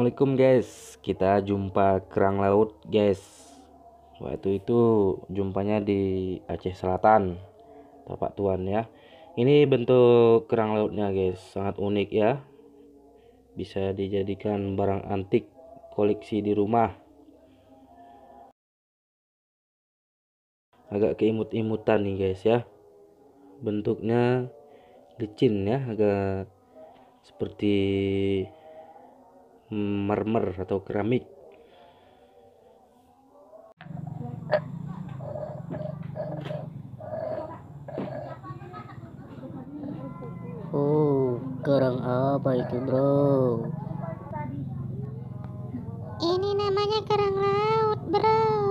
Assalamualaikum guys, kita jumpa kerang laut guys. Waktu itu jumpanya di Aceh Selatan, Bapak Tuan ya. Ini bentuk kerang lautnya guys, sangat unik ya. Bisa dijadikan barang antik koleksi di rumah. Agak keimut-imutan nih guys ya. Bentuknya licin ya, agak seperti marmer atau keramik. Oh, kerang apa itu, bro? Ini namanya kerang laut, bro.